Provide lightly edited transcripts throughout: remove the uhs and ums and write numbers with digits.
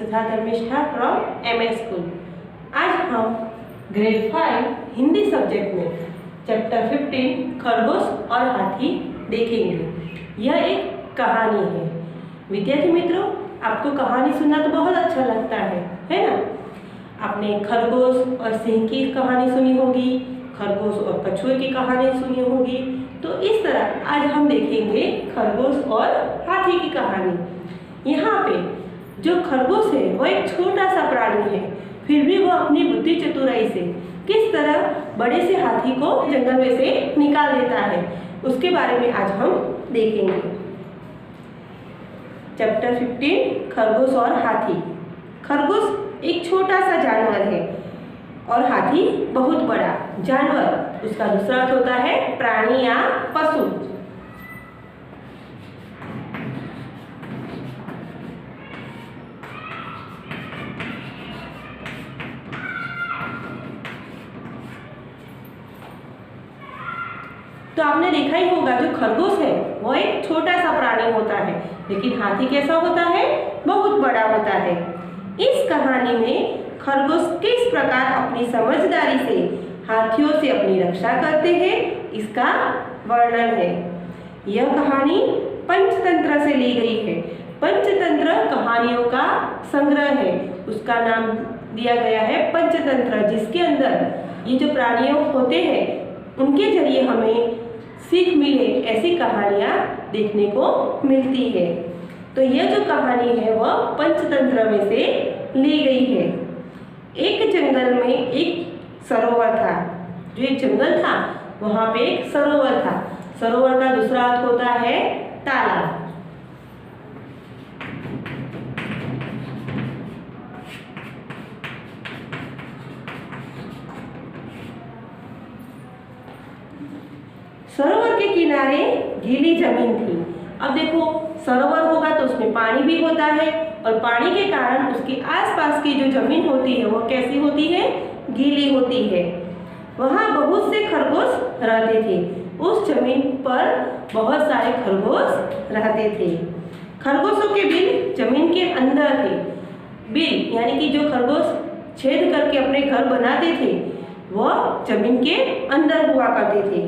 Sudha Dharmishtha from MS school. आज हम grade 5 Hindi subject में चैप्टर 15 खरगोश और हाथी देखेंगे। यह एक कहानी है। विद्यार्थी मित्रों, आपको कहानी सुनना तो बहुत अच्छा लगता है ना? आपने खरगोश और सिंह की कहानी सुनी होगी, खरगोश और कछुए की कहानी सुनी होगी। तो इस तरह आज हम देखेंगे खरगोश और हाथी की कहानी। यहाँ पे जो खरगोश है वो एक छोटा सा प्राणी है, फिर भी वो अपनी बुद्धि चतुराई से किस तरह बड़े से हाथी को जंगल में से निकाल देता है, उसके बारे में आज हम देखेंगे। चैप्टर 15 खरगोश और हाथी। खरगोश एक छोटा सा जानवर है और हाथी बहुत बड़ा जानवर। उसका दूसरा अर्थ होता है प्राणी या पशु। तो आपने देखा ही होगा, जो खरगोश है वो एक छोटा सा प्राणी होता है, लेकिन हाथी कैसा होता है? बहुत बड़ा होता है। इस कहानी में खरगोश किस प्रकार अपनी समझदारी से हाथियों से अपनी रक्षा करते हैं, इसका वर्णन है। यह कहानी पंचतंत्र से ली गई है। पंचतंत्र कहानियों का संग्रह है, उसका नाम दिया गया है पंचतंत्र, जिसके अंदर ये जो प्राणियों होते हैं उनके जरिए हमें सीख मिले ऐसी कहानियाँ देखने को मिलती है। तो यह जो कहानी है वह पंचतंत्र में से ली गई है। एक जंगल में एक सरोवर था। जो एक जंगल था वहाँ पे एक सरोवर था। सरोवर का दूसरा अर्थ होता है तालाब। सरोवर के किनारे गीली जमीन थी। अब देखो, सरोवर होगा तो उसमें पानी भी होता है और पानी के कारण उसके आसपास की जो जमीन होती है वो कैसी होती है? गीली होती है। वहाँ बहुत से खरगोश रहते थे। उस जमीन पर बहुत सारे खरगोश रहते थे। खरगोशों के बिल जमीन के अंदर थे। बिल यानी कि जो खरगोश छेद करके अपने घर बनाते थे वह जमीन के अंदर हुआ करते थे।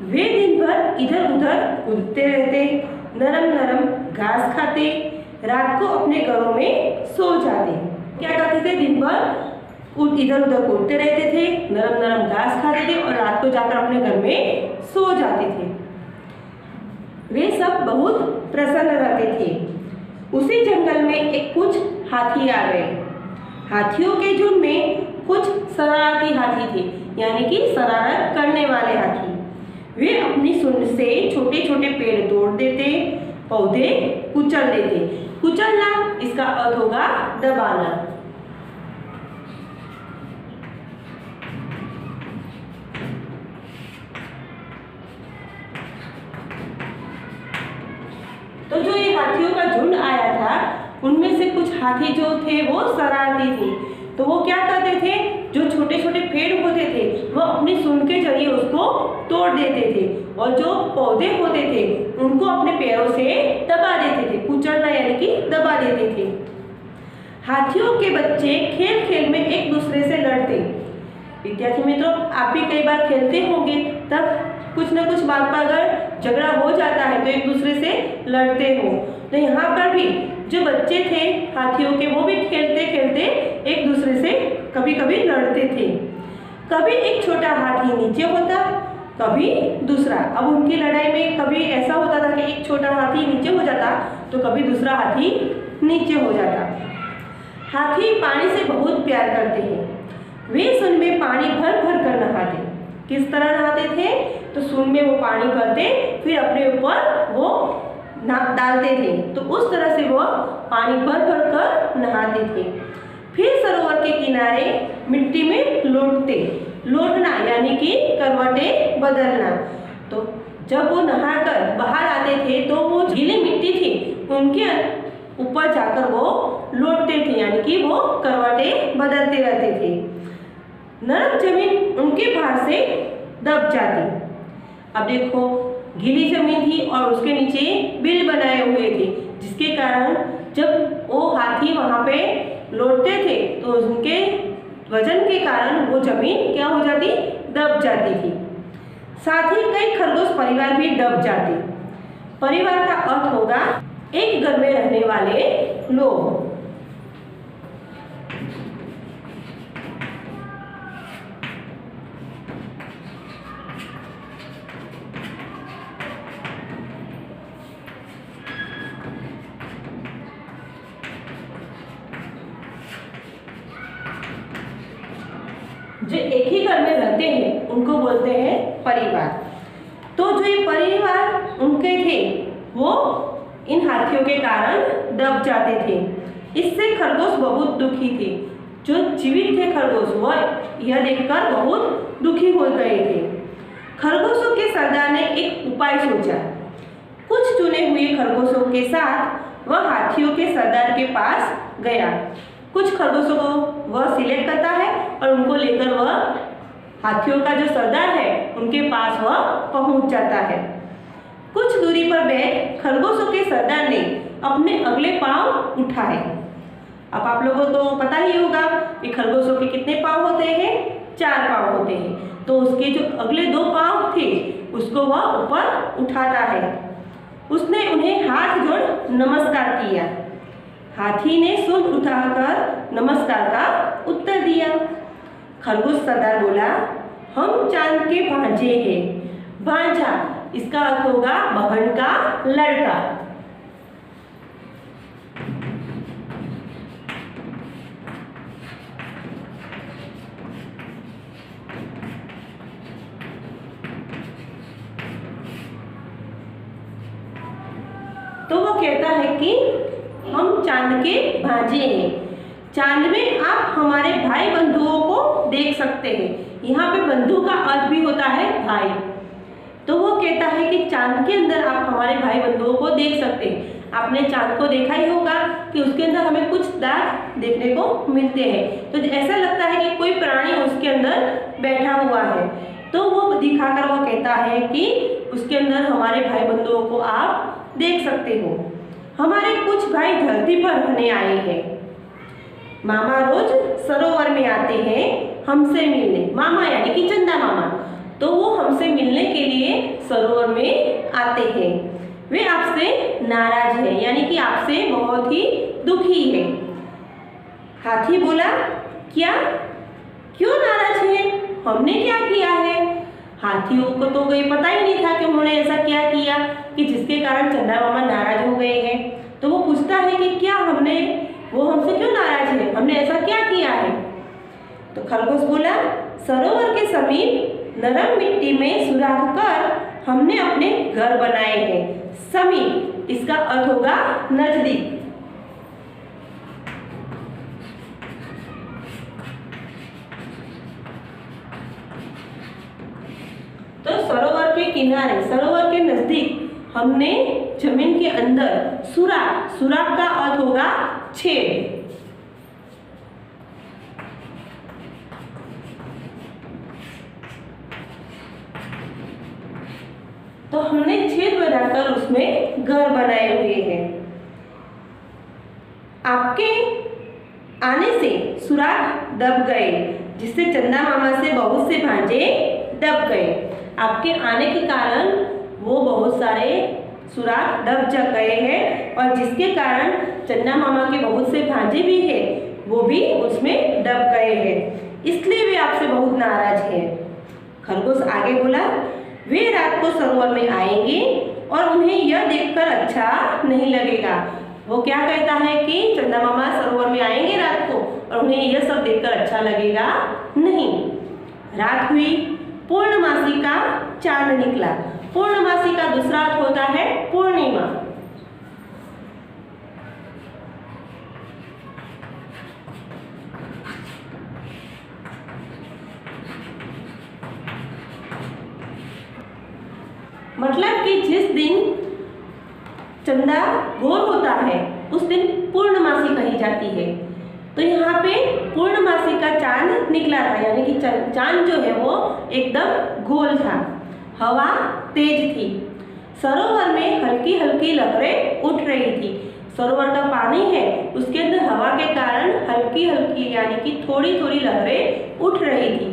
वे दिन भर इधर उधर कूदते रहते, नरम नरम घास खाते, रात को अपने घरों में सो जाते। क्या करते थे? दिन भर इधर उधर कूदते रहते थे, नरम नरम घास खाते थे और रात को जाकर अपने घर में सो जाते थे। वे सब बहुत प्रसन्न रहते थे। उसी जंगल में एक कुछ हाथी आ गए। हाथियों के झुंड में कुछ शरारती हाथी थे, यानी कि शरारत करने वाले हाथी। वे अपनी सूंड से छोटे छोटे पेड़ तोड़ देते, पौधे कुचल देते। कुचलना इसका अर्थ होगा दबाना। तो जो ये हाथियों का झुंड आया था उनमें से कुछ हाथी जो थे वो शरारती थे। तो वो क्या करते थे? जो छोटे छोटे पेड़ होते थे वो अपनी सूंड के जरिए उसको तोड़ देते थे और जो पौधे होते थे उनको अपने पैरों से दबा देते थे। कुचलना यानी कि दबा देते थे। हाथियों के बच्चे खेल खेल में एक दूसरे से लड़ते। विद्यार्थी मित्रों, आप भी कई बार खेलते होंगे, तब कुछ न कुछ बात पर अगर झगड़ा हो जाता है तो एक दूसरे से लड़ते हो। तो यहाँ पर भी जो बच्चे थे हाथियों के वो भी खेलते खेलते एक दूसरे से कभी कभी लड़ते थे। कभी एक छोटा हाथी नीचे होता, कभी दूसरा। अब उनकी लड़ाई में कभी ऐसा होता था कि एक छोटा हाथी नीचे हो जाता तो कभी दूसरा हाथी नीचे हो जाता। हाथी पानी से बहुत प्यार करते हैं। वे सूंड में पानी भर भर कर नहाते। किस तरह नहाते थे? तो सूंड में वो पानी भरते, फिर अपने ऊपर वो डालते थे, तो उस तरह से वो पानी भर भर कर नहाते थे। फिर सरोवर के किनारे मिट्टी में लौटते। लौटना यानी कि करवटें बदलना। तो जब वो नहाकर बाहर आते थे तो वो गीली मिट्टी थी उनके ऊपर जाकर वो लौटते थे, यानी कि वो करवटें बदलते रहते थे। नरम जमीन उनके भार से दब जाती। अब देखो, गीली जमीन थी और उसके नीचे बिल बनाए हुए थे, जिसके कारण जब वो हाथी वहाँ पे लौटते थे तो उनके वजन के कारण वो जमीन क्या हो जाती, दब जाती थी। साथ ही कई खरगोश परिवार भी दब जाते। परिवार का अर्थ होगा एक घर में रहने वाले लोग। जो एक ही घर में रहते हैं उनको बोलते हैं परिवार। तो जो ये परिवार उनके थे वो इन हाथियों के कारण दब जाते थे। इससे खरगोश बहुत दुखी थे। जो जीवित थे खरगोश वह यह देखकर बहुत दुखी हो गए थे। खरगोशों के सरदार ने एक उपाय सोचा। कुछ चुने हुए खरगोशों के साथ वह हाथियों के सरदार के पास गया। कुछ खरगोशों को वह सिलेक्ट करता है और उनको लेकर वह हाथियों का जो सरदार है उनके पास वह पहुंच जाता है। कुछ दूरी पर बैठ खरगोशों के सरदार ने अपने अगले पांव उठाए। अब आप लोगों को तो पता ही होगा कि खरगोशों के कितने पांव होते हैं, 4 पांव होते हैं। तो उसके जो अगले 2 पांव थे उसको वह ऊपर उठाता है। उसने उन्हें हाथ जोड़ नमस्कार किया। हाथी ने सूंड उठाकर नमस्कार का उत्तर दिया। खरगोश सरदार बोला, हम चांद के भांजे हैं। भांजा इसका अर्थ होगा बहन का लड़का। तो वो कहता है कि हम चांद के भांजे हैं। चांद में आप हमारे भाई बंधुओं को देख सकते हैं। यहाँ पे बंधु का अर्थ भी होता है भाई। तो वो कहता है कि चांद के अंदर आप हमारे भाई बंधुओं को देख सकते हैं। आपने चांद को देखा ही होगा कि उसके अंदर हमें कुछ दाग देखने को मिलते हैं। तो ऐसा लगता है कि कोई प्राणी उसके अंदर बैठा हुआ है। तो वो दिखाकर वो कहता है कि उसके अंदर हमारे भाई बंधुओं को आप देख सकते हो। हमारे कुछ भाई धरती पर रहने आए हैं। मामा रोज सरोवर में आते हैं हमसे मिलने। मामा यानी कि चंदा मामा, तो वो हमसे मिलने के लिए सरोवर में आते हैं। वे आपसे नाराज हैं, यानी कि आपसे बहुत ही दुखी है। हाथी बोला, क्या, क्यों नाराज है? हमने क्या किया है? हाथियों को तो ये पता ही नहीं था कि उन्होंने ऐसा क्या किया कि जिसके कारण चंदा मामा नाराज हो गए हैं। तो वो पूछता है कि क्या वो हमसे क्यों नाराज है, हमने ऐसा क्या किया है? तो खरगोश बोला, सरोवर के समीप नरम मिट्टी में सुराख कर हमने अपने घर बनाए हैं। समीप इसका अर्थ होगा नजदीक। तो सरोवर के किनारे, सरोवर के नजदीक हमने जमीन के अंदर सुराख, सुराख का अर्थ होगा छेद। तो हमने छेद बनाकर उसमें घर बनाए हुए हैं। आपके आने से सुराख दब गए, जिससे चंदा मामा से बहुत से भांजे दब गए। आपके आने के कारण वो बहुत सारे सुराख दब जा गए हैं और जिसके कारण चंदा मामा के बहुत से भांजे भी हैं, वो भी उसमें दब गए हैं। इसलिए वे आपसे बहुत नाराज हैं। खरगोश आगे बोला, वे रात को सरोवर में आएंगे और उन्हें यह देखकर अच्छा नहीं लगेगा। वो क्या कहता है कि चंदा मामा सरोवर में आएंगे रात को और उन्हें यह सब देखकर अच्छा लगेगा नहीं। रात हुई, पूर्णमासी का चांद निकला। पूर्णमासी का दूसरा अर्थ होता है पूर्णिमा। मतलब कि जिस दिन चंदा गोल होता है उस दिन पूर्णमासी कही जाती है। तो यहाँ पे पूर्णमासी का चांद निकला था, यानी कि चांद जो है वो एकदम गोल था। हवा तेज थी। सरोवर में हल्की हल्की लहरें उठ रही थी। सरोवर का पानी है उसके अंदर हवा के कारण हल्की हल्की यानी कि थोड़ी थोड़ी लहरें उठ रही थी।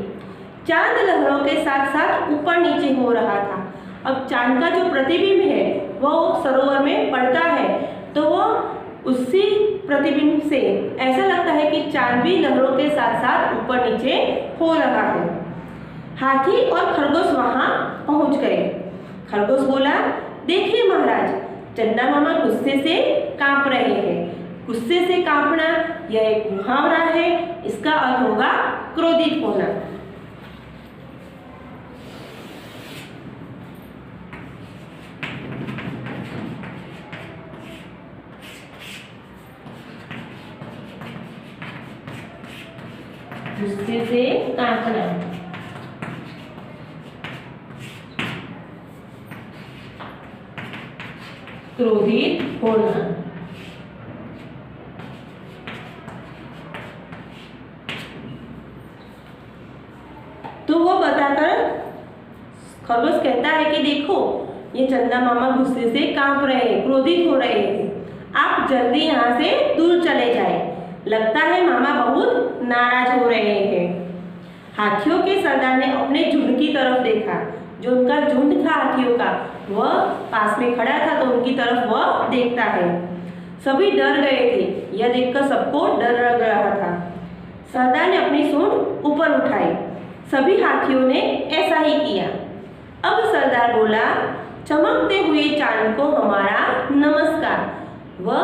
चांद लहरों के साथ साथ ऊपर नीचे हो रहा था। अब चांद का जो प्रतिबिंब है वो सरोवर में पड़ता है तो वो उसी प्रतिबिंब से ऐसा लगता है कि चांद भी लहरों के साथ साथ ऊपर नीचे हो रहा है। हाथी और खरगोश वहां पहुंच गए। खरगोश बोला, देखिए महाराज, चंदा मामा गुस्से से कांप रहे हैं। गुस्से से कांपना यह एक मुहावरा है, इसका अर्थ होगा क्रोधित होना। गुस्से से कांपना। क्रोधित होना। तो वो बताकर खरगोश कहता है कि देखो ये चंदा मामा गुस्से से कांप रहे हैं, क्रोधित हो रहे हैं, आप जल्दी यहाँ से दूर चले जाएं। लगता है मामा बहुत नाराज हो रहे हैं। हाथियों के सरदार ने अपने झुंड की तरफ देखा। जो उनका झुंड था हाथियों का वह पास में खड़ा था तो उनकी तरफ वह देखता है। सभी डर गए थे। यह देखकर सबको डर लग रहा था। सरदार ने अपनी सूंड ऊपर उठाई। सभी हाथियों ने ऐसा ही किया। अब सरदार बोला, चमकते हुए चांद को हमारा नमस्कार। वह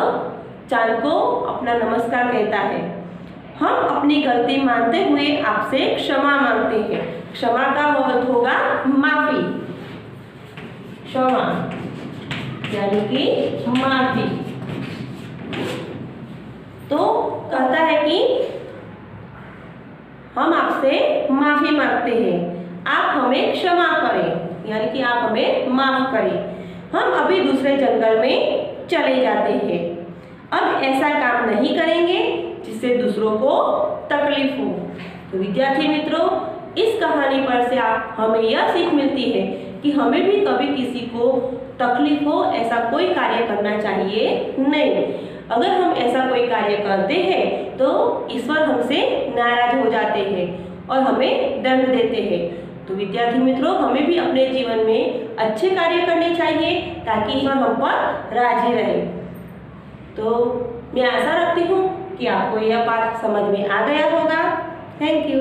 चांद को अपना नमस्कार कहता है। हम अपनी गलती मानते हुए आपसे क्षमा मांगते हैं। क्षमा का अर्थ होगा माफी। क्षमा यानी कि माफी। तो कहता है कि हम आपसे माफी मांगते हैं, आप हमें क्षमा करें यानी कि आप हमें माफ करें। हम अभी दूसरे जंगल में चले जाते हैं। अब ऐसा काम नहीं करेंगे जिससे दूसरों को तकलीफ हो। तो विद्यार्थी मित्रों, इस कहानी पर से हमें यह सीख मिलती है कि हमें भी कभी किसी को तकलीफ हो ऐसा कोई कार्य करना चाहिए नहीं। अगर हम ऐसा कोई कार्य करते हैं तो ईश्वर हमसे नाराज हो जाते हैं और हमें दंड देते हैं। तो विद्यार्थी मित्रों, हमें भी अपने जीवन में अच्छे कार्य करने चाहिए ताकि ईश्वर हम पर राजी रहे। तो मैं आशा रखती हूँ कि आपको यह पाठ समझ में आ गया होगा। Thank you.